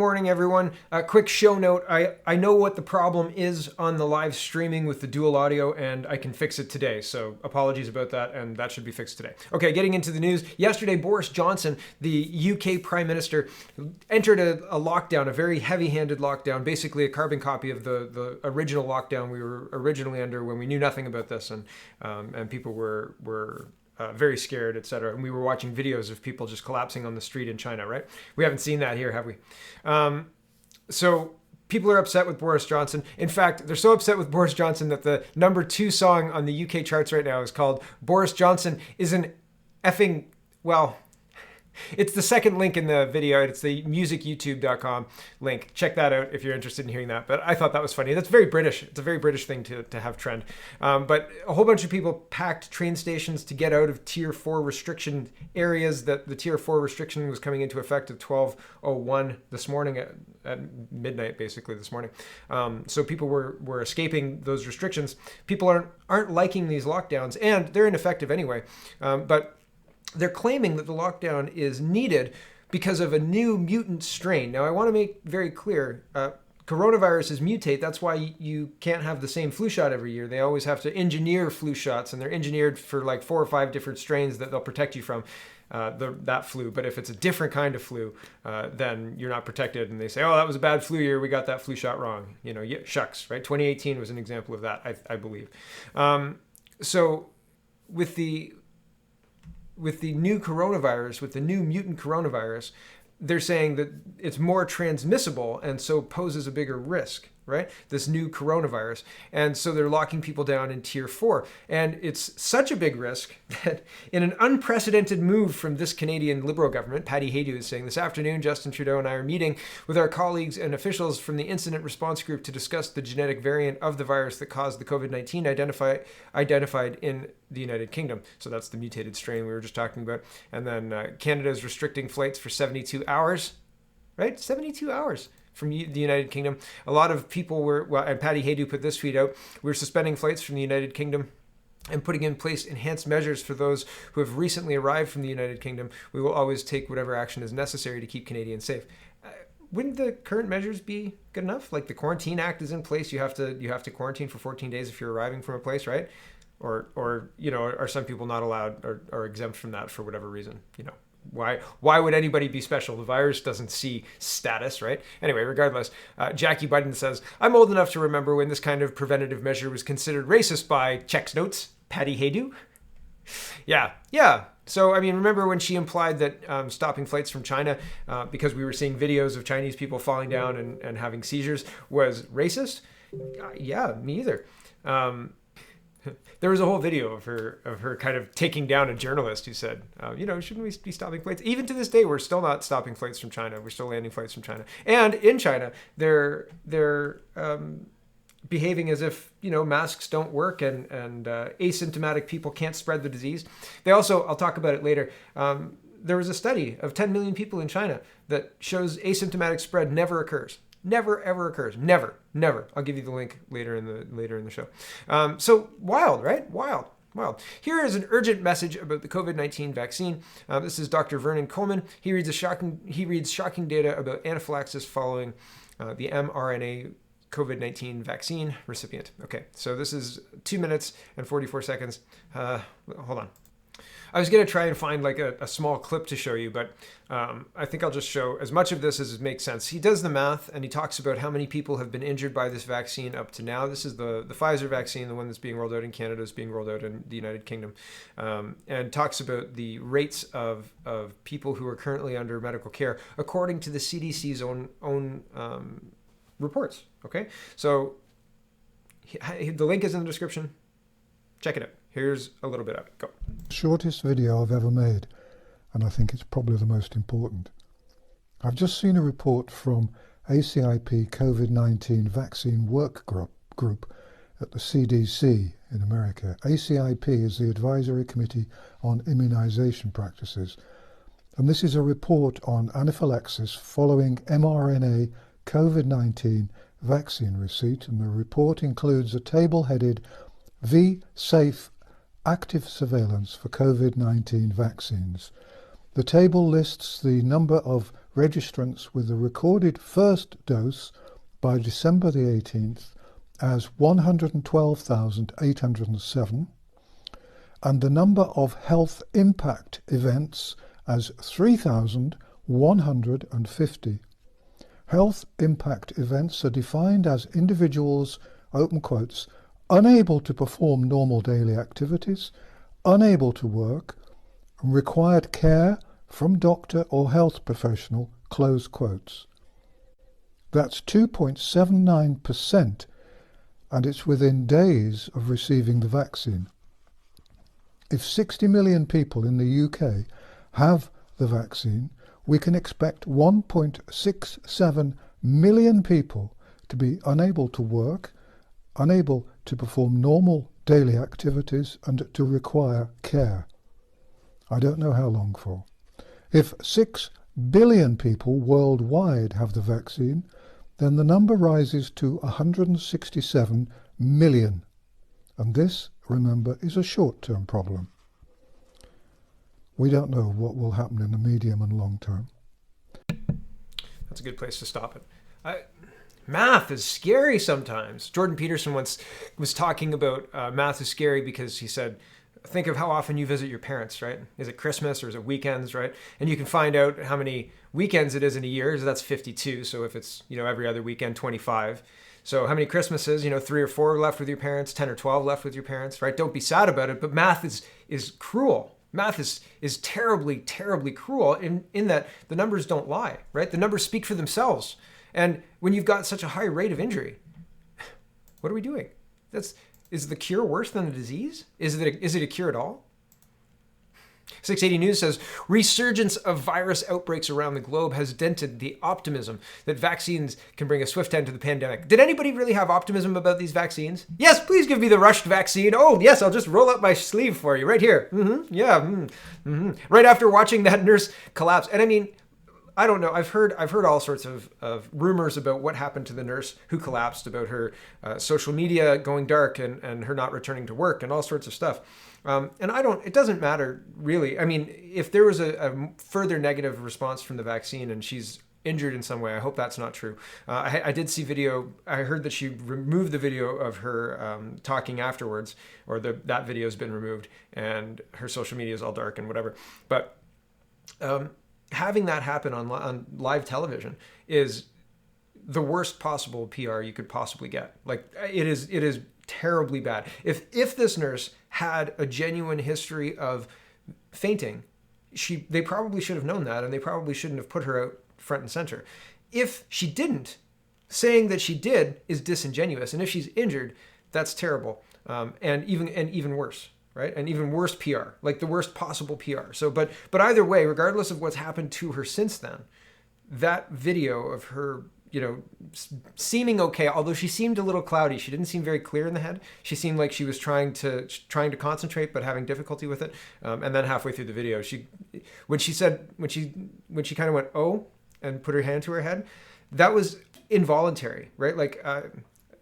Morning, everyone. Quick show note. I know what the problem is on the live streaming with the dual audio, and I can fix it today. So apologies about that, and that should be fixed today. Okay, getting into the news. Yesterday, Boris Johnson, the UK Prime Minister, entered a lockdown, a very heavy-handed lockdown, basically a carbon copy of the original lockdown we were originally under when we knew nothing about this, and people were very scared, etc. And we were watching videos of people just collapsing on the street in China, right? We haven't seen that here, have we? So people are upset with Boris Johnson. In fact, they're so upset with Boris Johnson that the #2 song on the UK charts right now is called Boris Johnson is an effing, well, it's the second link in the video. It's the NewTube.app link. Check that out if you're interested in hearing that. But I thought that was funny. That's very British. It's a very British thing to have trend. But a whole bunch of people packed train stations to get out of Tier 4 restriction areas. That the Tier 4 restriction was coming into effect at 12:01 this morning at midnight, basically this morning. So people were escaping those restrictions. People aren't liking these lockdowns, and they're ineffective anyway. But they're claiming that the lockdown is needed because of a new mutant strain. Now, I want to make very clear, coronaviruses mutate. That's why you can't have the same flu shot every year. They always have to engineer flu shots, and they're engineered for like 4 or 5 different strains that they'll protect you from that flu. But if it's a different kind of flu, then you're not protected. And they say, oh, that was a bad flu year. We got that flu shot wrong. You know, shucks, right? 2018 was an example of that, I believe. So with the new coronavirus, with the new mutant coronavirus, they're saying that it's more transmissible and so poses a bigger risk, right? This new coronavirus. And so they're locking people down in Tier 4. And it's such a big risk that in an unprecedented move from this Canadian Liberal government, Patty Haydu is saying, this afternoon, Justin Trudeau and I are meeting with our colleagues and officials from the Incident Response Group to discuss the genetic variant of the virus that caused the COVID-19 identified in the United Kingdom. So that's the mutated strain we were just talking about. And then Canada is restricting flights for 72 hours, right? 72 hours from the United Kingdom. A lot of people were, well, and Patty Haydu put this tweet out, we're suspending flights from the United Kingdom and putting in place enhanced measures for those who have recently arrived from the United Kingdom. We will always take whatever action is necessary to keep Canadians safe. Wouldn't the current measures be good enough? Like the Quarantine Act is in place. You have to quarantine for 14 days if you're arriving from a place, right? Or you know, are some people not allowed or exempt from that for whatever reason? You know, why would anybody be special? The virus doesn't see status, right? Anyway, regardless, Jackie Biden says, I'm old enough to remember when this kind of preventative measure was considered racist by, checks notes, Patty Haydu. Yeah. So, I mean, remember when she implied that stopping flights from China because we were seeing videos of Chinese people falling down and having seizures was racist? Yeah, me either. There was a whole video of her kind of taking down a journalist who said, you know, shouldn't we be stopping flights? Even to this day, we're still not stopping flights from China. We're still landing flights from China. And in China, they're behaving as if, you know, masks don't work and asymptomatic people can't spread the disease. They also, I'll talk about it later, there was a study of 10 million people in China that shows asymptomatic spread never occurs. Never, ever occurs. Never. I'll give you the link later in the show. So wild, right? Wild. Here is an urgent message about the COVID-19 vaccine. This is Dr. Vernon Coleman. He reads shocking data about anaphylaxis following the mRNA COVID-19 vaccine recipient. Okay, so this is 2 minutes and 44 seconds. Hold on. I was going to try and find like a small clip to show you, but I think I'll just show as much of this as it makes sense. He does the math and he talks about how many people have been injured by this vaccine up to now. This is the Pfizer vaccine, the one that's being rolled out in Canada, is being rolled out in the United Kingdom, and talks about the rates of people who are currently under medical care according to the CDC's own reports. Okay, so the link is in the description. Check it out. Here's a little bit of it. Go. Shortest video I've ever made, and I think it's probably the most important. I've just seen a report from ACIP COVID-19 Vaccine Work Group at the CDC in America. ACIP is the Advisory Committee on Immunization Practices, and this is a report on anaphylaxis following mRNA COVID-19 vaccine receipt, and the report includes a table headed V-Safe Active Surveillance for COVID-19 Vaccines. The table lists the number of registrants with the recorded first dose by December the 18th as 112,807, and the number of health impact events as 3,150. Health impact events are defined as individuals, open quotes, unable to perform normal daily activities, unable to work, and required care from doctor or health professional, close quotes. That's 2.79%, and it's within days of receiving the vaccine. If 60 million people in the UK have the vaccine, we can expect 1.67 million people to be unable to work, unable to perform normal daily activities, and to require care. I don't know how long for. If 6 billion people worldwide have the vaccine, then the number rises to 167 million. And this, remember, is a short-term problem. We don't know what will happen in the medium and long term. That's a good place to stop it. Math is scary sometimes. Jordan Peterson once was talking about math is scary because he said, think of how often you visit your parents, right? Is it Christmas or is it weekends, right? And you can find out how many weekends it is in a year. So that's 52. So if it's, every other weekend, 25. So how many Christmases, 3 or 4 left with your parents, 10 or 12 left with your parents, right? Don't be sad about it. But math is cruel. Math is terribly, terribly cruel in that the numbers don't lie, right? The numbers speak for themselves. And when you've got such a high rate of injury, what are we doing? Is the cure worse than the disease? Is it a cure at all? 680 News says, resurgence of virus outbreaks around the globe has dented the optimism that vaccines can bring a swift end to the pandemic. Did anybody really have optimism about these vaccines? Yes, please give me the rushed vaccine. Oh, yes, I'll just roll up my sleeve for you right here. Right after watching that nurse collapse. And I mean, I don't know. I've heard all sorts of rumors about what happened to the nurse who collapsed, about her social media going dark and her not returning to work and all sorts of stuff. And it doesn't matter really. I mean, if there was a further negative response from the vaccine and she's injured in some way, I hope that's not true. I did see video. I heard that she removed the video of her talking afterwards, or that video has been removed and her social media is all dark and whatever. But having that happen on live television is the worst possible PR you could possibly get. Like it is terribly bad. If this nurse had a genuine history of fainting, they probably should have known that, and they probably shouldn't have put her out front and center. If she didn't, saying that she did is disingenuous, and if she's injured, that's terrible, and even worse. Right? And even worse PR, like the worst possible PR. So, but either way, regardless of what's happened to her since then, that video of her, seeming okay, although she seemed a little cloudy, she didn't seem very clear in the head. She seemed like she was trying to concentrate, but having difficulty with it. And then halfway through the video, when she kind of went, oh, and put her hand to her head, that was involuntary, right? Like,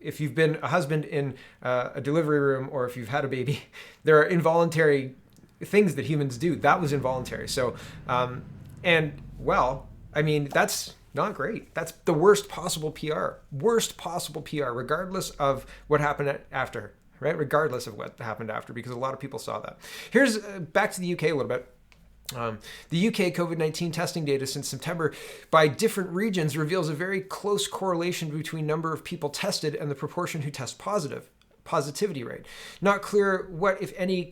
if you've been a husband in a delivery room, or if you've had a baby, there are involuntary things that humans do. That was involuntary. So, that's not great. That's the worst possible PR, regardless of what happened after, right? Regardless of what happened after, because a lot of people saw that. Here's back to the UK a little bit. The UK COVID-19 testing data since September by different regions reveals a very close correlation between number of people tested and the proportion who test positivity rate. Not clear what, if any,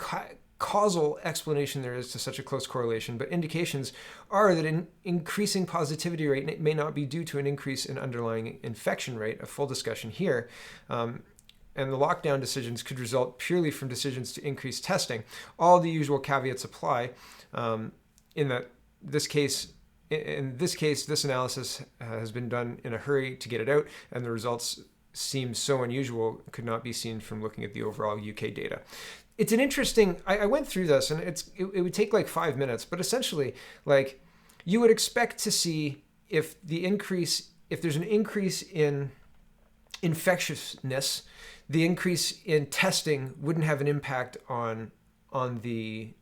causal explanation there is to such a close correlation, but indications are that an increasing positivity rate may not be due to an increase in underlying infection rate, a full discussion here. And the lockdown decisions could result purely from decisions to increase testing. All the usual caveats apply. In this case, this analysis has been done in a hurry to get it out, and the results seem so unusual could not be seen from looking at the overall UK data. It's an interesting. I went through this, and it would take like 5 minutes, but essentially, like, you would expect to see if there's an increase in infectiousness, the increase in testing wouldn't have an impact on the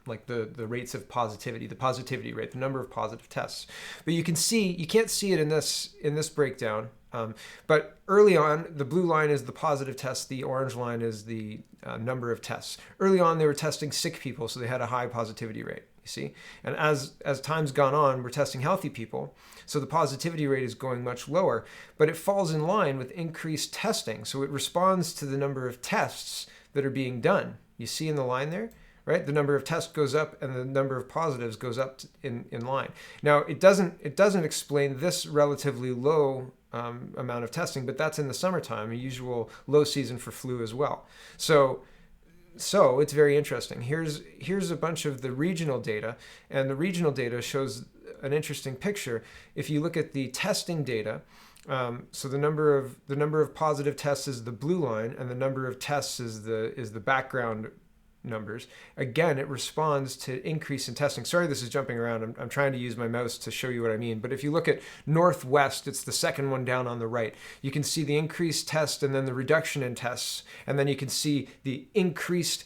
like the rates of positivity, the positivity rate, the number of positive tests. But you can't see it in this breakdown. But early on, the blue line is the positive tests, the orange line is the number of tests. Early on, they were testing sick people, so they had a high positivity rate, you see? And as time's gone on, we're testing healthy people, so the positivity rate is going much lower, but it falls in line with increased testing, so it responds to the number of tests that are being done. You see in the line there? Right? The number of tests goes up and the number of positives goes up in line. Now, it doesn't explain this relatively low amount of testing, but that's in the summertime, a usual low season for flu as well. So it's very interesting. Here's a bunch of the regional data, and the regional data shows an interesting picture. If you look at the testing data, so the number of positive tests is the blue line, and the number of tests is the background numbers. Again, it responds to increase in testing. Sorry, this is jumping around. I'm trying to use my mouse to show you what I mean. But if you look at Northwest, it's the second one down on the right. You can see the increased test and then the reduction in tests. And then you can see the increased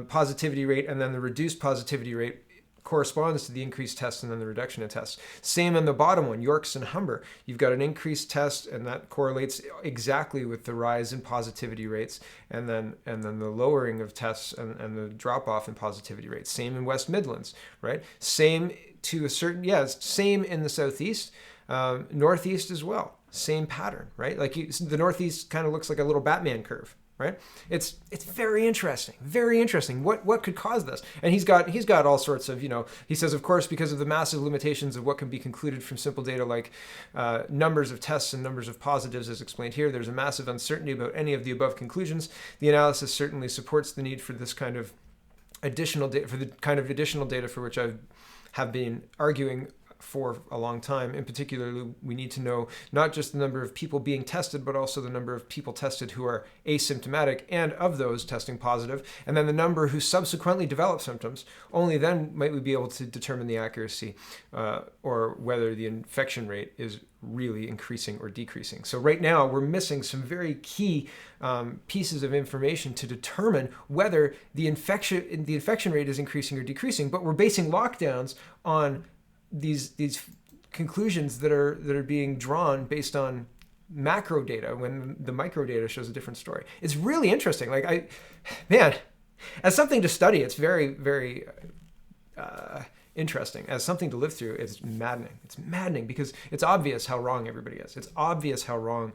positivity rate and then the reduced positivity rate corresponds to the increased test and then the reduction in tests. Same on the bottom one, Yorks and Humber. You've got an increased test and that correlates exactly with the rise in positivity rates and then the lowering of tests and the drop off in positivity rates. Same in West Midlands, right? Same to a certain, same in the Southeast, Northeast as well. Same pattern, right? Like the Northeast kind of looks like a little Batman curve. Right? It's very interesting, very interesting. What could cause this? And he's got all sorts of, he says, of course, because of the massive limitations of what can be concluded from simple data like numbers of tests and numbers of positives as explained here, there's a massive uncertainty about any of the above conclusions. The analysis certainly supports the need for this kind of additional data, for the kind of additional data for which I have been arguing for a long time. In particular, we need to know not just the number of people being tested, but also the number of people tested who are asymptomatic, and of those testing positive, and then the number who subsequently develop symptoms. Only then might we be able to determine the accuracy or whether the infection rate is really increasing or decreasing. So right now we're missing some very key pieces of information to determine whether the infection rate is increasing or decreasing, but we're basing lockdowns on these conclusions that are being drawn based on macro data when the micro data shows a different story. It's really interesting. As something to study, it's very, very interesting. As something to live through, it's maddening. It's maddening because it's obvious how wrong everybody is. It's obvious how wrong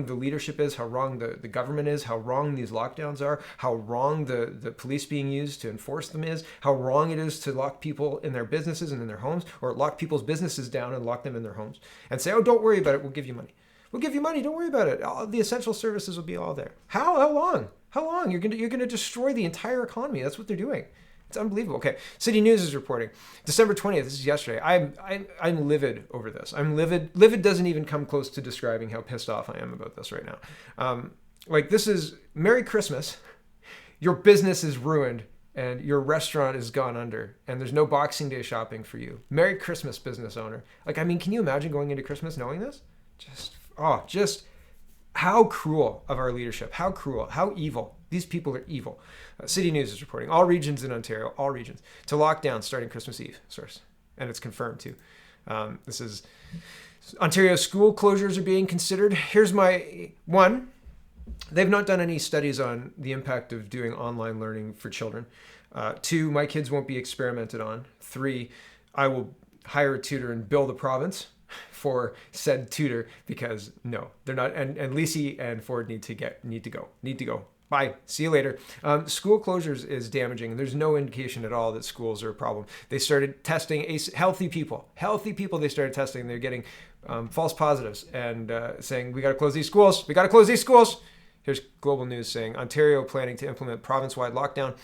the leadership is, how wrong the government is, how wrong these lockdowns are, how wrong the police being used to enforce them is, how wrong it is to lock people in their businesses and in their homes, or lock people's businesses down and lock them in their homes and say, oh, don't worry about it, we'll give you money. We'll give you money, don't worry about it. All the essential services will be all there. How long? How long? You're gonna destroy the entire economy. That's what they're doing. It's unbelievable. Okay, City News is reporting December 20th. This is yesterday. I'm livid over this. I'm livid. Livid doesn't even come close to describing how pissed off I am about this right now. This is Merry Christmas. Your business is ruined and your restaurant is gone under and there's no Boxing Day shopping for you. Merry Christmas, business owner. Can you imagine going into Christmas knowing this? Just how cruel of our leadership. How cruel. How evil. These people are evil. City News is reporting all regions in Ontario, all regions, to lock down starting Christmas Eve. Source. And it's confirmed too. This is Ontario school closures are being considered. Here's my one. They've not done any studies on the impact of doing online learning for children. 2, my kids won't be experimented on. 3, I will hire a tutor and bill the province for said tutor because no, they're not. And Lisi and Ford need to go. Bye. See you later. School closures is damaging. There's no indication at all that schools are a problem. They started testing healthy people. They started testing. They're getting false positives and saying, we got to close these schools. Here's Global News saying, Ontario planning to implement province-wide lockdown,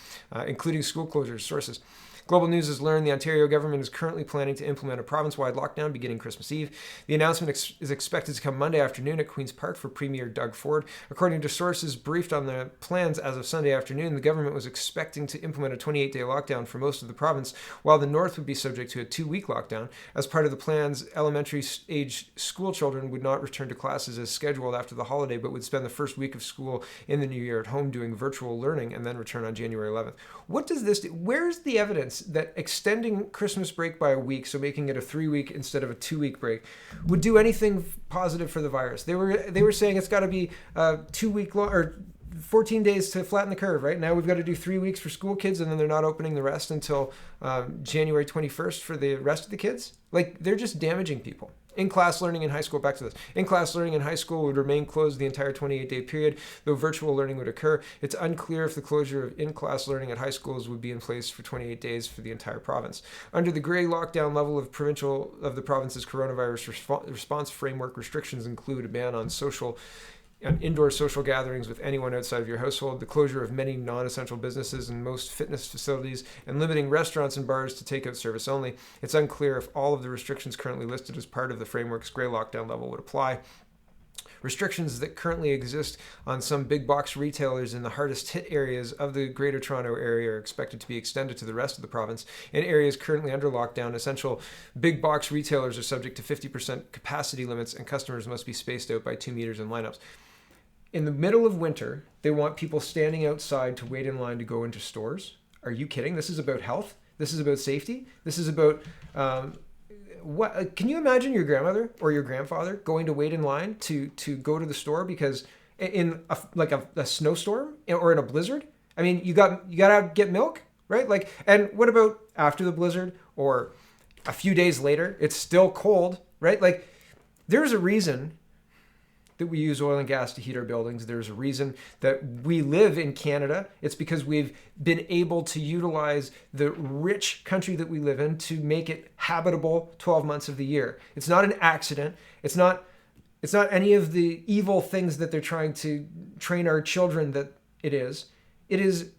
including school closures. Sources. Global News has learned the Ontario government is currently planning to implement a province-wide lockdown beginning Christmas Eve. The announcement is expected to come Monday afternoon at Queen's Park for Premier Doug Ford. According to sources briefed on the plans as of Sunday afternoon, the government was expecting to implement a 28-day lockdown for most of the province, while the north would be subject to a 2-week lockdown. As part of the plans, elementary-age school children would not return to classes as scheduled after the holiday, but would spend the first week of school in the new year at home doing virtual learning and then return on January 11th. What does this do? Where's the evidence that extending Christmas break by a week, so making it a 3-week instead of a 2-week break, would do anything positive for the virus? They were saying it's got to be 2-week long or 14 days to flatten the curve, right? Now we've got to do 3 weeks for school kids, and then they're not opening the rest until January 21st for the rest of the kids. Like, they're just damaging people. In-class learning in high school, back to this. In-class learning in high school would remain closed the entire 28-day period, though virtual learning would occur. It's unclear if the closure of in-class learning at high schools would be in place for 28 days for the entire province. Under the gray lockdown level of the province's coronavirus response framework, restrictions include a ban on indoor social gatherings with anyone outside of your household, the closure of many non-essential businesses and most fitness facilities, and limiting restaurants and bars to takeout service only. It's unclear if all of the restrictions currently listed as part of the framework's gray lockdown level would apply. Restrictions that currently exist on some big box retailers in the hardest hit areas of the Greater Toronto area are expected to be extended to the rest of the province. In areas currently under lockdown, essential big box retailers are subject to 50% capacity limits, and customers must be spaced out by 2 meters in lineups. In the middle of winter, they want people standing outside to wait in line to go into stores. Are you kidding? This is about health. This is about safety. This is about what? Can you imagine your grandmother or your grandfather going to wait in line to go to the store because in a snowstorm or in a blizzard? I mean, you gotta get milk, right? Like, and what about after the blizzard or a few days later? It's still cold, right? Like, there's a reason that we use oil and gas to heat our buildings. There's a reason that we live in Canada. It's because we've been able to utilize the rich country that we live in to make it habitable 12 months of the year. It's not an accident. It's not any of the evil things that they're trying to train our children that it is. It is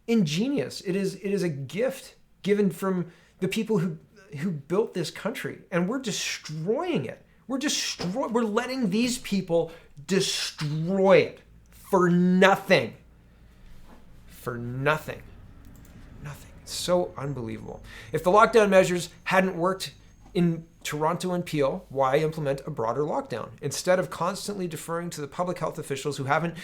ingenious. It is a gift given from the people who built this country, and we're destroying it. We're letting these people destroy it for nothing. For nothing. Nothing. It's so unbelievable. If the lockdown measures hadn't worked in Toronto and Peel, why implement a broader lockdown? Instead of constantly deferring to the public health officials who haven't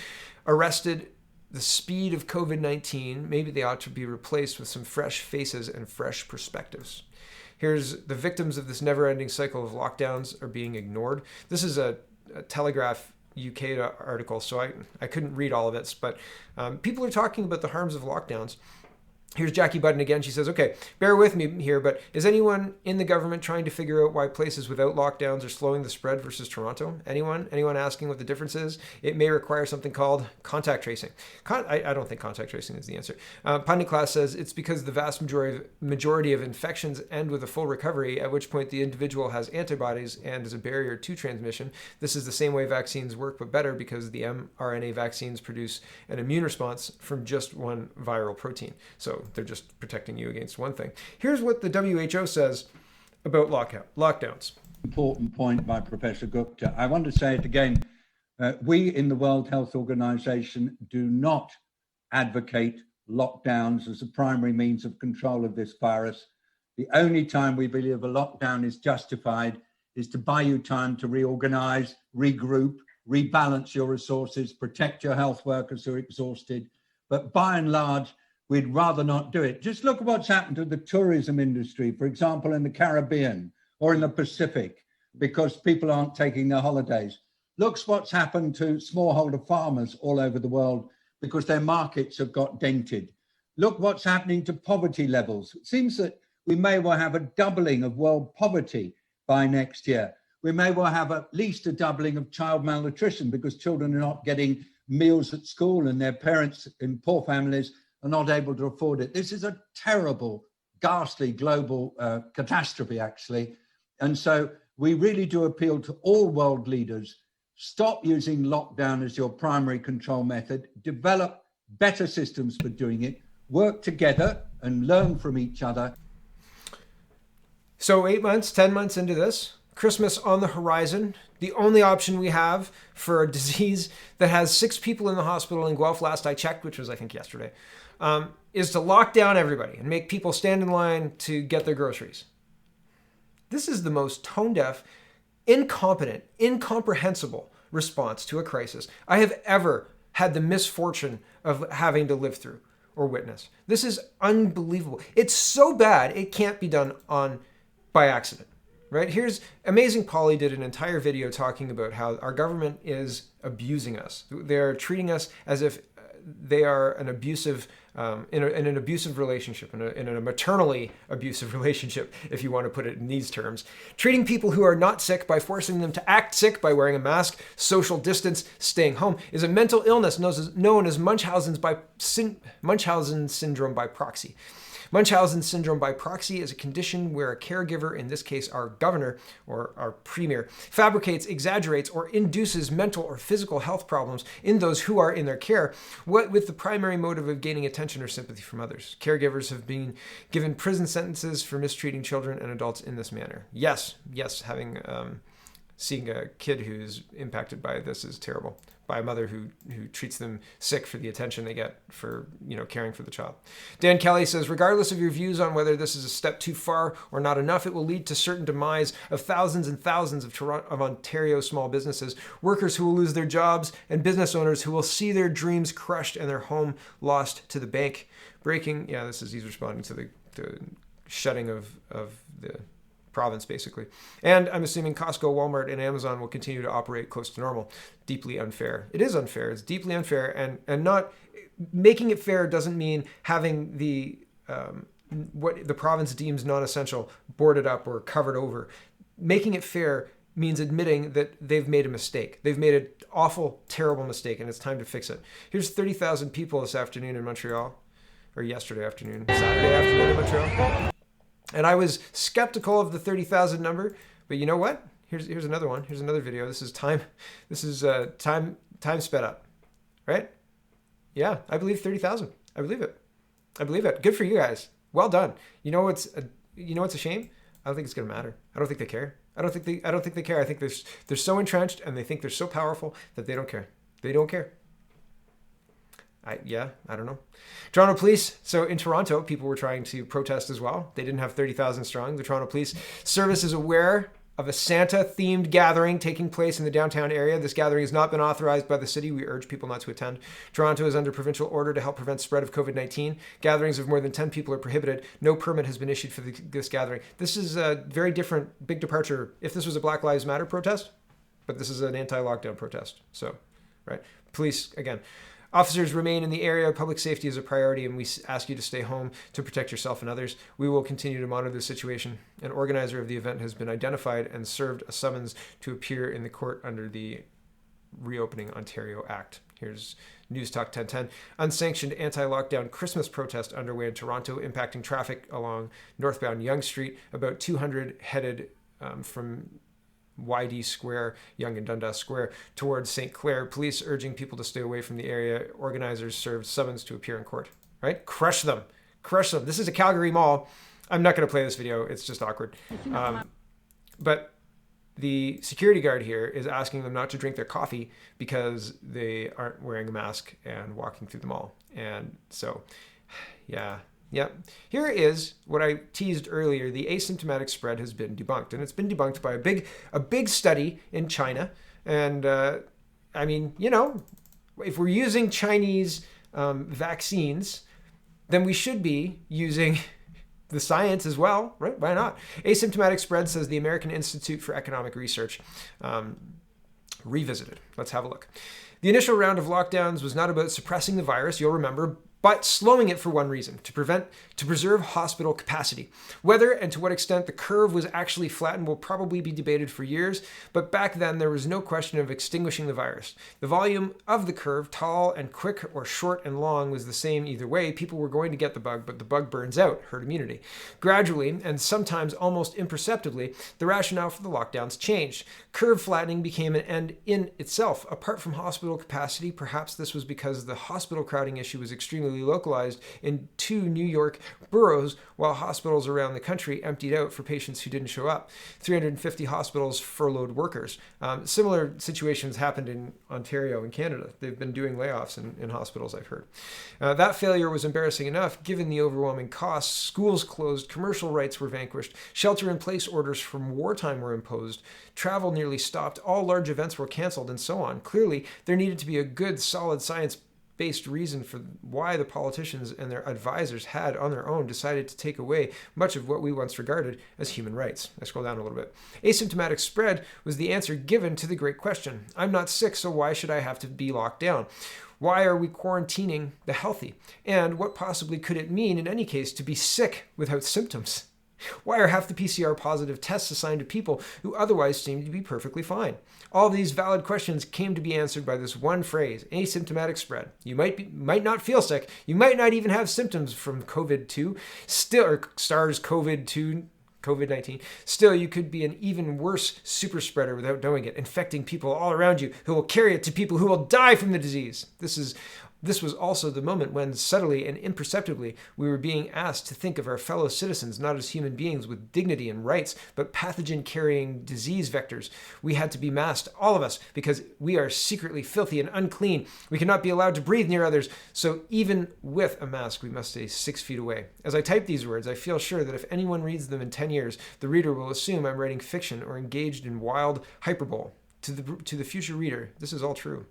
arrested the speed of COVID-19, maybe they ought to be replaced with some fresh faces and fresh perspectives. Here's the victims of this never-ending cycle of lockdowns are being ignored. This is a Telegraph UK article, so I couldn't read all of it, but people are talking about the harms of lockdowns. Here's Jackie Budden again. She says, okay, bear with me here, but is anyone in the government trying to figure out why places without lockdowns are slowing the spread versus Toronto? Anyone asking what the difference is? It may require something called contact tracing. I don't think contact tracing is the answer. Pundit Class says it's because the vast majority of infections end with a full recovery, at which point the individual has antibodies and is a barrier to transmission. This is the same way vaccines work, but better because the mRNA vaccines produce an immune response from just one viral protein. So they're just protecting you against one thing. Here's what the WHO says about lockdowns. Important point by Professor Gupta. I want to say it again. We in the World Health Organization do not advocate lockdowns as a primary means of control of this virus. The only time we believe a lockdown is justified is to buy you time to reorganize, regroup, rebalance your resources, protect your health workers who are exhausted. But by and large, we'd rather not do it. Just look at what's happened to the tourism industry, for example, in the Caribbean or in the Pacific, because people aren't taking their holidays. Look what's happened to smallholder farmers all over the world because their markets have got dented. Look what's happening to poverty levels. It seems that we may well have a doubling of world poverty by next year. We may well have at least a doubling of child malnutrition because children are not getting meals at school and their parents in poor families are not able to afford it. This is a terrible, ghastly global catastrophe, actually. And so we really do appeal to all world leaders. Stop using lockdown as your primary control method. Develop better systems for doing it. Work together and learn from each other. So 8 months, 10 months into this, Christmas on the horizon. The only option we have for a disease that has 6 people in the hospital in Guelph, last I checked, which was I think yesterday, is to lock down everybody and make people stand in line to get their groceries. This is the most tone-deaf, incompetent, incomprehensible response to a crisis I have ever had the misfortune of having to live through or witness. This is unbelievable. It's so bad it can't be done by accident. Right? Here's Amazing Polly did an entire video talking about how our government is abusing us. They're treating us as if they are an abusive, in an abusive relationship, in a maternally abusive relationship, if you want to put it in these terms. Treating people who are not sick by forcing them to act sick by wearing a mask, social distance, staying home, is a mental illness known as Munchausen syndrome by proxy. Munchausen syndrome by proxy is a condition where a caregiver, in this case our governor or our premier, fabricates, exaggerates, or induces mental or physical health problems in those who are in their care, with the primary motive of gaining attention or sympathy from others. Caregivers have been given prison sentences for mistreating children and adults in this manner. Yes, seeing a kid who's impacted by this is terrible. By a mother who treats them sick for the attention they get for, caring for the child. Dan Kelly says, regardless of your views on whether this is a step too far or not enough, it will lead to certain demise of thousands and thousands of Ontario small businesses, workers who will lose their jobs, and business owners who will see their dreams crushed and their home lost to the bank. Breaking, he's responding to the shutting of the province, basically. And I'm assuming Costco, Walmart, and Amazon will continue to operate close to normal. Deeply unfair. It is unfair. It's deeply unfair. And not making it fair doesn't mean having the what the province deems non-essential boarded up or covered over. Making it fair means admitting that they've made a mistake. They've made an awful, terrible mistake, and it's time to fix it. Here's 30,000 people this afternoon in Montreal, or yesterday afternoon, Saturday afternoon in Montreal. And I was skeptical of the 30,000 number, but you know what? Here's another one. Here's another video. This is time sped up, right? Yeah, I believe 30,000. I believe it. Good for you guys. Well done. You know what's a shame? I don't think it's gonna matter. I don't think they care. I don't think they care. I think they're so entrenched and they think they're so powerful that they don't care. They don't care. I don't know. Toronto police. So in Toronto, people were trying to protest as well. They didn't have 30,000 strong. The Toronto Police Service is aware of a Santa-themed gathering taking place in the downtown area. This gathering has not been authorized by the city. We urge people not to attend. Toronto is under provincial order to help prevent spread of COVID-19. Gatherings of more than 10 people are prohibited. No permit has been issued for this gathering. This is a very different, big departure. If this was a Black Lives Matter protest, but this is an anti-lockdown protest. So, right. Police, again. Officers remain in the area. Public safety is a priority, and we ask you to stay home to protect yourself and others. We will continue to monitor the situation. An organizer of the event has been identified and served a summons to appear in the court under the Reopening Ontario Act. Here's News Talk 1010. Unsanctioned anti-lockdown Christmas protest underway in Toronto, impacting traffic along northbound Yonge Street. About 200 headed from YD Square, Yonge and Dundas Square, towards St. Clair. Police urging people to stay away from the area. Organizers served summons to appear in court. Right? Crush them. Crush them. This is a Calgary mall. I'm not going to play this video. It's just awkward. But the security guard here is asking them not to drink their coffee because they aren't wearing a mask and walking through the mall. And so, yeah. Here is what I teased earlier. The asymptomatic spread has been debunked, and it's been debunked by a big study in China. And I mean, if we're using Chinese vaccines, then we should be using the science as well, right? Why not? Asymptomatic spread, says the American Institute for Economic Research. Revisited. Let's have a look. The initial round of lockdowns was not about suppressing the virus, you'll remember, but slowing it for one reason, to preserve hospital capacity. Whether and to what extent the curve was actually flattened will probably be debated for years, but back then there was no question of extinguishing the virus. The volume of the curve, tall and quick or short and long, was the same either way. People were going to get the bug, but the bug burns out, herd immunity. Gradually, and sometimes almost imperceptibly, the rationale for the lockdowns changed. Curve flattening became an end in itself. Apart from hospital capacity, perhaps this was because the hospital crowding issue was extremely particularly localized in 2 New York boroughs, while hospitals around the country emptied out for patients who didn't show up. 350 hospitals furloughed workers. Similar situations happened in Ontario and Canada. They've been doing layoffs in hospitals, I've heard. That failure was embarrassing enough given the overwhelming costs. Schools closed, commercial rights were vanquished, shelter-in-place orders from wartime were imposed, travel nearly stopped, all large events were canceled, and so on. Clearly, there needed to be a good, solid science-based reason for why the politicians and their advisors had, on their own, decided to take away much of what we once regarded as human rights. I scroll down a little bit. Asymptomatic spread was the answer given to the great question. I'm not sick, so why should I have to be locked down? Why are we quarantining the healthy? And what possibly could it mean, in any case, to be sick without symptoms? Why are half the PCR positive tests assigned to people who otherwise seem to be perfectly fine? All these valid questions came to be answered by this one phrase, asymptomatic spread. You might not feel sick. You might not even have symptoms from COVID-2, or SARS-CoV-2, COVID-19. Still, you could be an even worse super spreader without knowing it, infecting people all around you who will carry it to people who will die from the disease. This was also the moment when, subtly and imperceptibly, we were being asked to think of our fellow citizens not as human beings with dignity and rights, but pathogen-carrying disease vectors. We had to be masked, all of us, because we are secretly filthy and unclean. We cannot be allowed to breathe near others, so even with a mask, we must stay 6 feet away. As I type these words, I feel sure that if anyone reads them in 10 years, the reader will assume I'm writing fiction or engaged in wild hyperbole. To the future reader, this is all true.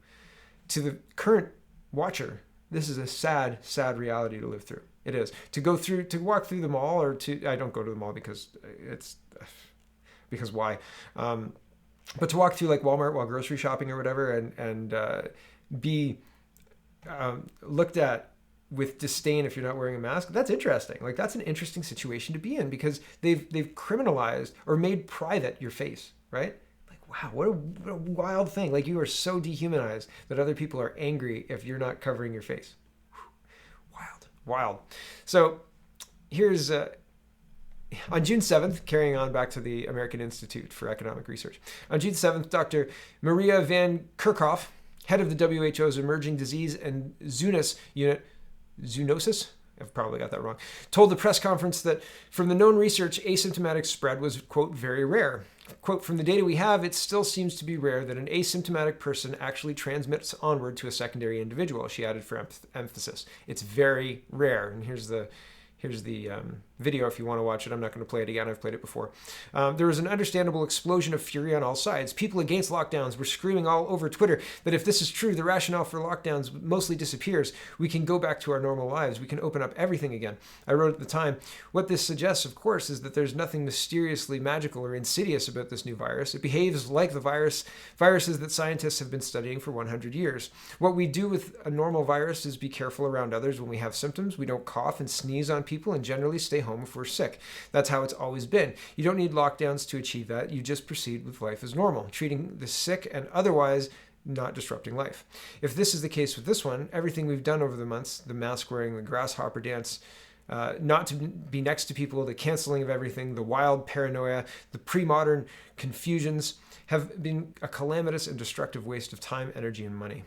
To the current watcher, this is a sad, sad reality to live through. It is. To walk through the mall, I don't go to the mall because why? But to walk through like Walmart while grocery shopping or whatever and be looked at with disdain if you're not wearing a mask, that's interesting. Like, that's an interesting situation to be in because they've criminalized or made private your face, right? Wow, what a wild thing. Like, you are so dehumanized that other people are angry if you're not covering your face. Wild. So here's, on June 7th, carrying on back to the American Institute for Economic Research. On June 7th, Dr. Maria van Kerkhoff, head of the WHO's Emerging Disease and Zoonosis Unit, Zoonosis? I've probably got that wrong, told the press conference that from the known research, asymptomatic spread was, quote, very rare. Quote, from the data we have, it still seems to be rare that an asymptomatic person actually transmits onward to a secondary individual, she added for emphasis. It's very rare. And here's the video if you want to watch it. I'm not going to play it again. I've played it before. There was an understandable explosion of fury on all sides. People against lockdowns were screaming all over Twitter that if this is true, the rationale for lockdowns mostly disappears. We can go back to our normal lives. We can open up everything again. I wrote at the time, what this suggests, of course, is that there's nothing mysteriously magical or insidious about this new virus. It behaves like the viruses that scientists have been studying for 100 years. What we do with a normal virus is be careful around others when we have symptoms. We don't cough and sneeze on people and generally stay home if we're sick. That's how it's always been. You don't need lockdowns to achieve that. You just proceed with life as normal, treating the sick and otherwise not disrupting life. If this is the case with this one, everything we've done over the months, the mask wearing, the grasshopper dance, not to be next to people, the canceling of everything, the wild paranoia, the pre-modern confusions have been a calamitous and destructive waste of time, energy, and money.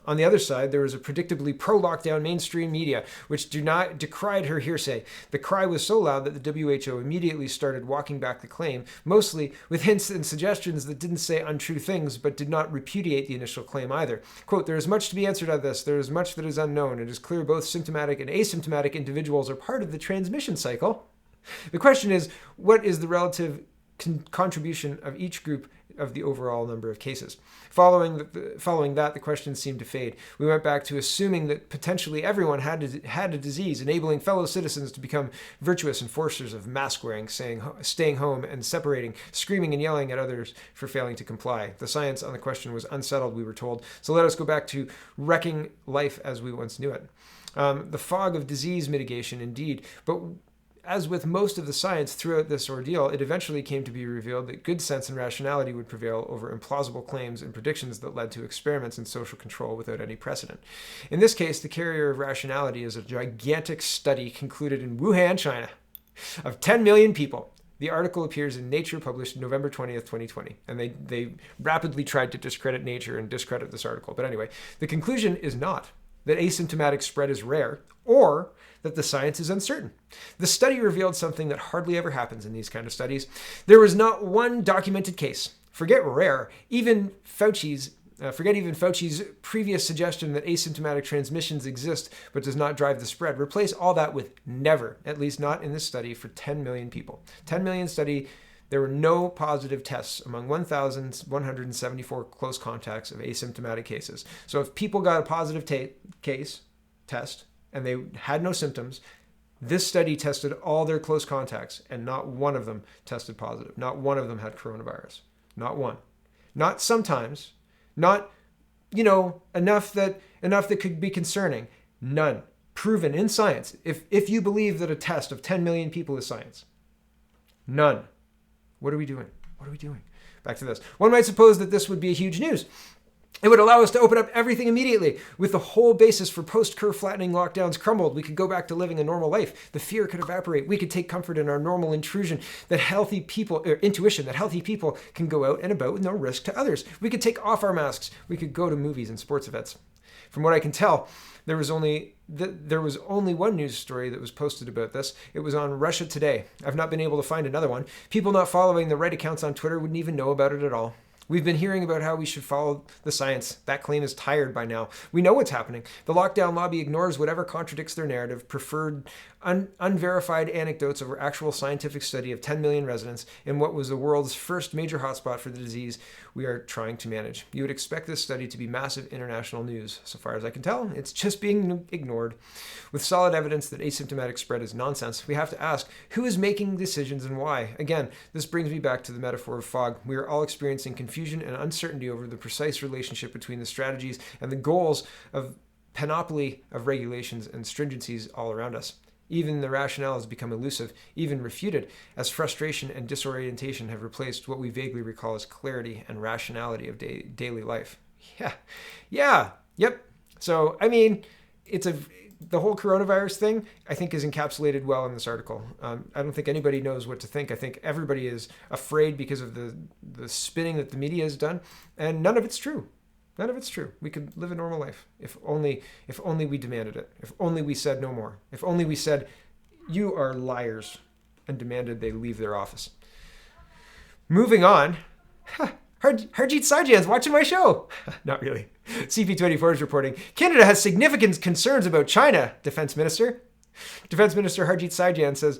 On the other side, there was a predictably pro-lockdown mainstream media, which decried her hearsay. The cry was so loud that the WHO immediately started walking back the claim, mostly with hints and suggestions that didn't say untrue things, but did not repudiate the initial claim either. Quote, there is much to be answered on this. There is much that is unknown. It is clear both symptomatic and asymptomatic individuals are part of the transmission cycle. The question is, what is the relative contribution of each group of the overall number of cases? Following that, the questions seemed to fade. We went back to assuming that potentially everyone had a disease, enabling fellow citizens to become virtuous enforcers of mask wearing, staying home and separating, screaming and yelling at others for failing to comply. The science on the question was unsettled, we were told. So let us go back to wrecking life as we once knew it. The fog of disease mitigation, indeed, but as with most of the science throughout this ordeal, it eventually came to be revealed that good sense and rationality would prevail over implausible claims and predictions that led to experiments in social control without any precedent. In this case, the carrier of rationality is a gigantic study concluded in Wuhan, China, of 10 million people. The article appears in Nature, published November 20th, 2020. And they rapidly tried to discredit Nature and discredit this article. But anyway, the conclusion is not that asymptomatic spread is rare, or that the science is uncertain. The study revealed something that hardly ever happens in these kind of studies. There was not one documented case. Forget rare, forget even Fauci's previous suggestion that asymptomatic transmissions exist but does not drive the spread. Replace all that with never, at least not in this study for 10 million people. 10 million study, there were no positive tests among 1,174 close contacts of asymptomatic cases. So if people got a positive test, and they had no symptoms, this study tested all their close contacts, and not one of them tested positive. Not one of them had coronavirus. Not one. Not sometimes. Not, enough that could be concerning. None. Proven in science. If you believe that a test of 10 million people is science. None. What are we doing? What are we doing? Back to this. One might suppose that this would be a huge news. It would allow us to open up everything immediately. With the whole basis for post-curve flattening lockdowns crumbled, we could go back to living a normal life. The fear could evaporate. We could take comfort in our normal intuition that healthy people can go out and about with no risk to others. We could take off our masks. We could go to movies and sports events. From what I can tell, there was only one news story that was posted about this. It was on Russia Today. I've not been able to find another one. People not following the right accounts on Twitter wouldn't even know about it at all. We've been hearing about how we should follow the science. That claim is tired by now. We know what's happening. The lockdown lobby ignores whatever contradicts their narrative, preferred unverified anecdotes over actual scientific study of 10 million residents in what was the world's first major hotspot for the disease we are trying to manage. You would expect this study to be massive international news. So far as I can tell, it's just being ignored. With solid evidence that asymptomatic spread is nonsense, we have to ask, who is making decisions and why? Again, this brings me back to the metaphor of fog. We are all experiencing confusion and uncertainty over the precise relationship between the strategies and the goals of panoply of regulations and stringencies all around us. Even the rationale has become elusive, even refuted, as frustration and disorientation have replaced what we vaguely recall as clarity and rationality of daily life. Yep. So, the whole coronavirus thing, I think, is encapsulated well in this article. I don't think anybody knows what to think. I think everybody is afraid because of the spinning that the media has done, and none of it's true. None of it's true. We could live a normal life if only we demanded it. If only we said no more. If only we said, you are liars, and demanded they leave their office. Moving on. Harjit Sajjan's watching my show. Not really. CP24 is reporting, Canada has significant concerns about China, Defense Minister. Defense Minister Harjit Sajjan says,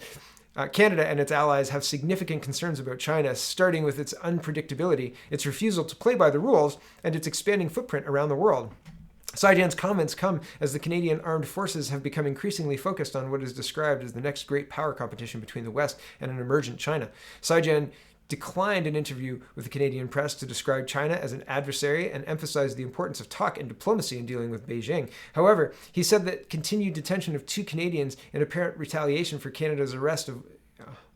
Canada and its allies have significant concerns about China, starting with its unpredictability, its refusal to play by the rules, and its expanding footprint around the world. Sajjan's comments come as the Canadian armed forces have become increasingly focused on what is described as the next great power competition between the West and an emergent China. Sajjan declined an interview with the Canadian press to describe China as an adversary and emphasized the importance of talk and diplomacy in dealing with Beijing. However, he said that continued detention of 2 Canadians in apparent retaliation for Canada's arrest of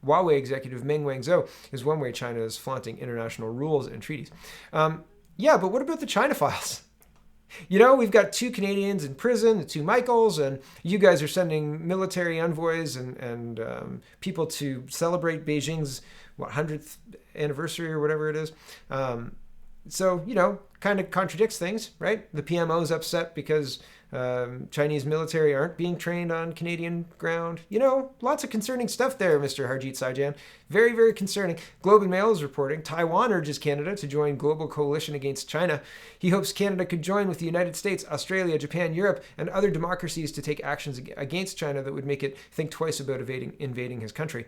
Huawei executive Meng Wanzhou is one way China is flaunting international rules and treaties. But what about the China files? We've got 2 Canadians in prison, the 2 Michaels, and you guys are sending military envoys and people to celebrate Beijing's 100th anniversary or whatever it is. Kind of contradicts things, right? The PMO is upset because Chinese military aren't being trained on Canadian ground. Lots of concerning stuff there, Mr. Harjit Sajjan. Very, very concerning. Globe and Mail is reporting, Taiwan urges Canada to join global coalition against China. He hopes Canada could join with the United States, Australia, Japan, Europe, and other democracies to take actions against China that would make it think twice about invading his country.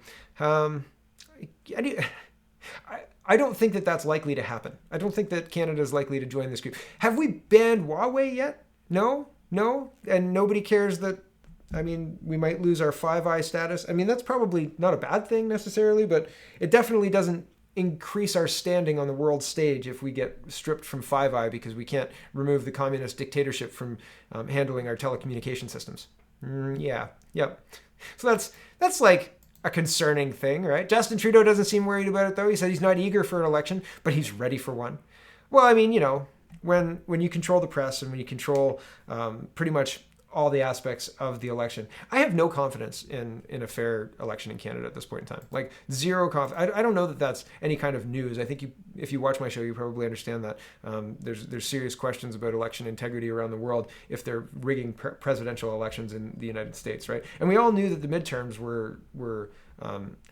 I don't think that that's likely to happen. I don't think that Canada is likely to join this group. Have we banned Huawei yet? No. And nobody cares that, we might lose our Five Eye status. That's probably not a bad thing necessarily, but it definitely doesn't increase our standing on the world stage if we get stripped from Five Eye because we can't remove the communist dictatorship from handling our telecommunication systems. Yep. So that's like a concerning thing, right? Justin Trudeau doesn't seem worried about it, though. He said he's not eager for an election, but he's ready for one. Well, when you control the press and when you control pretty much all the aspects of the election. I have no confidence in a fair election in Canada at this point in time. Like zero confidence. I don't know that that's any kind of news. I think if you watch my show, you probably understand that there's serious questions about election integrity around the world if they're rigging presidential elections in the United States, right? And we all knew that the midterms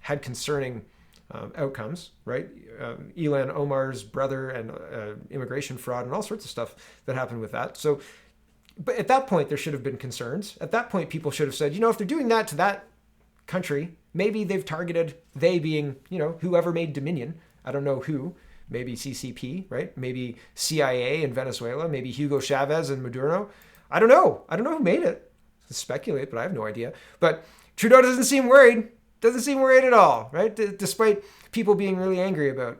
had concerning outcomes, right? Ilhan Omar's brother and immigration fraud and all sorts of stuff that happened with that. So. But at that point, there should have been concerns. At that point, people should have said, if they're doing that to that country, maybe they've targeted, they being, whoever made Dominion. I don't know who. Maybe CCP, right? Maybe CIA in Venezuela. Maybe Hugo Chavez and Maduro. I don't know. I don't know who made it. I speculate, but I have no idea. But Trudeau doesn't seem worried. Doesn't seem worried at all, right? Despite people being really angry about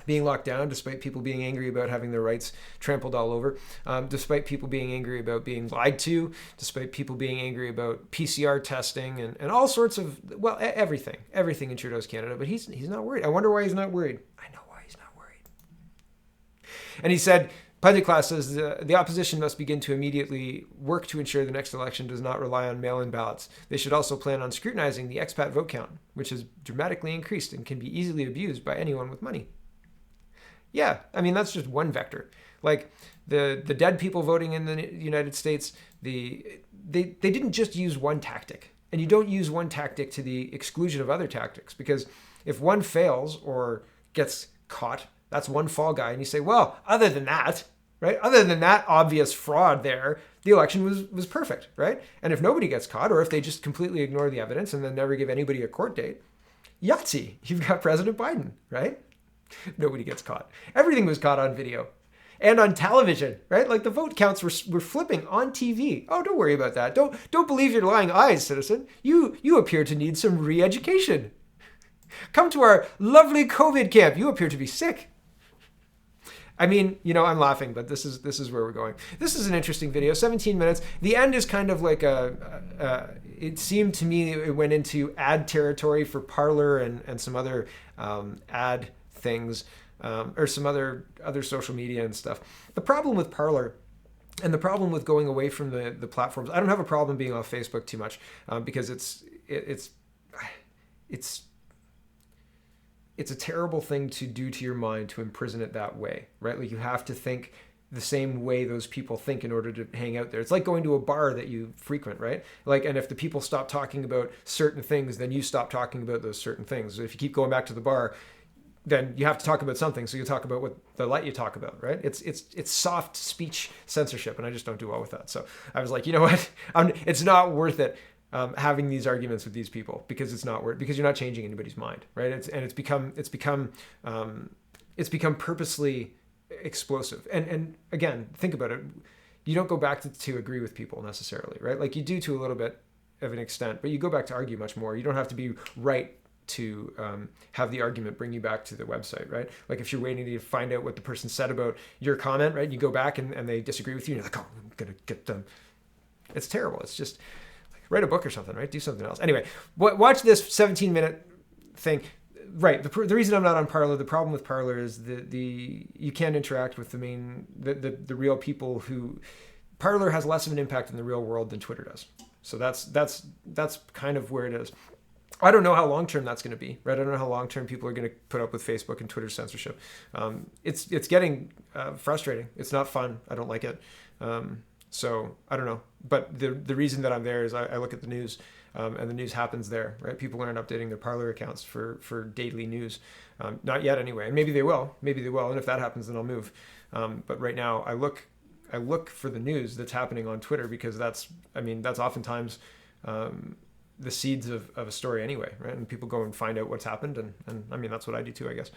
being locked down, despite people being angry about having their rights trampled all over, despite people being angry about being lied to, despite people being angry about PCR testing and all sorts of, everything in Trudeau's Canada. But he's not worried. I wonder why he's not worried. I know why he's not worried. And he said, Pundit Class says the opposition must begin to immediately work to ensure the next election does not rely on mail-in ballots. They should also plan on scrutinizing the expat vote count, which has dramatically increased and can be easily abused by anyone with money. Yeah, I mean, that's just one vector. Like the dead people voting in the United States, they didn't just use one tactic. And you don't use one tactic to the exclusion of other tactics, because if one fails or gets caught, that's one fall guy. And you say, well, other than that, right? Other than that obvious fraud there, the election was perfect, right? And if nobody gets caught, or if they just completely ignore the evidence and then never give anybody a court date, Yahtzee, you've got President Biden, right? Nobody gets caught. Everything was caught on video and on television, right? Like the vote counts were flipping on TV. Oh, don't worry about that. Don't believe your lying eyes, citizen. You appear to need some re-education. Come to our lovely COVID camp. You appear to be sick. I mean, I'm laughing, but this is where we're going. This is an interesting video, 17 minutes. The end is kind of like it seemed to me it went into ad territory for Parler and some other ad things, or some other social media and stuff. The problem with Parler and the problem with going away from the platforms, I don't have a problem being off Facebook too much, because it's a terrible thing to do to your mind, to imprison it that way, right? Like you have to think the same way those people think in order to hang out there. It's like going to a bar that you frequent, right? Like, and if the people stop talking about certain things, then you stop talking about those certain things. So if you keep going back to the bar, then you have to talk about something. So you talk about what they let you talk about, right? It's soft speech censorship, and I just don't do well with that. So I was like, you know what? It's not worth it having these arguments with these people, because it's not worth, because you're not changing anybody's mind, right? It's become purposely explosive. And again, think about it. You don't go back to agree with people necessarily, right? Like you do to a little bit of an extent, but you go back to argue much more. You don't have to be right to have the argument bring you back to the website, right? Like if you're waiting to find out what the person said about your comment, right? You go back and they disagree with you, and you're like, oh, I'm gonna get them. It's terrible. It's just like, write a book or something, right? Do something else. Anyway, watch this 17-minute thing. Right. The reason I'm not on Parler, the problem with Parler is the you can't interact with the real people who. Parler has less of an impact in the real world than Twitter does. So that's kind of where it is. I don't know how long-term that's going to be, right? I don't know how long-term people are going to put up with Facebook and Twitter censorship. It's getting frustrating. It's not fun. I don't like it. So I don't know. But the reason that I'm there is I look at the news, and the news happens there, right? People aren't updating their Parler accounts for daily news. Not yet anyway. And maybe they will. And if that happens, then I'll move. But right now I look for the news that's happening on Twitter, because that's oftentimes the seeds of a story anyway, right? And people go and find out what's happened, and I mean, that's what I do too, I guess.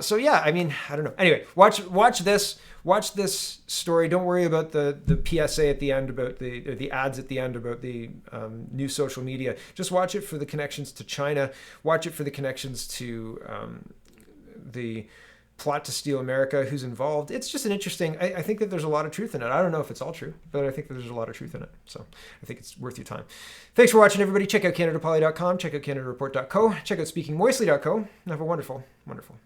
So yeah, I mean, I don't know. Anyway, watch this story. Don't worry about the PSA at the end about the ads at the end about the new social media. Just watch it for the connections to China. Watch it for the connections to the plot to steal America, who's involved. It's just an interesting, I think that there's a lot of truth in it. I don't know if it's all true, but I think that there's a lot of truth in it. So I think it's worth your time. Thanks for watching, everybody. Check out CanadaPoly.com. Check out CanadaReport.co. Check out SpeakingMoistly.co. Have a wonderful, wonderful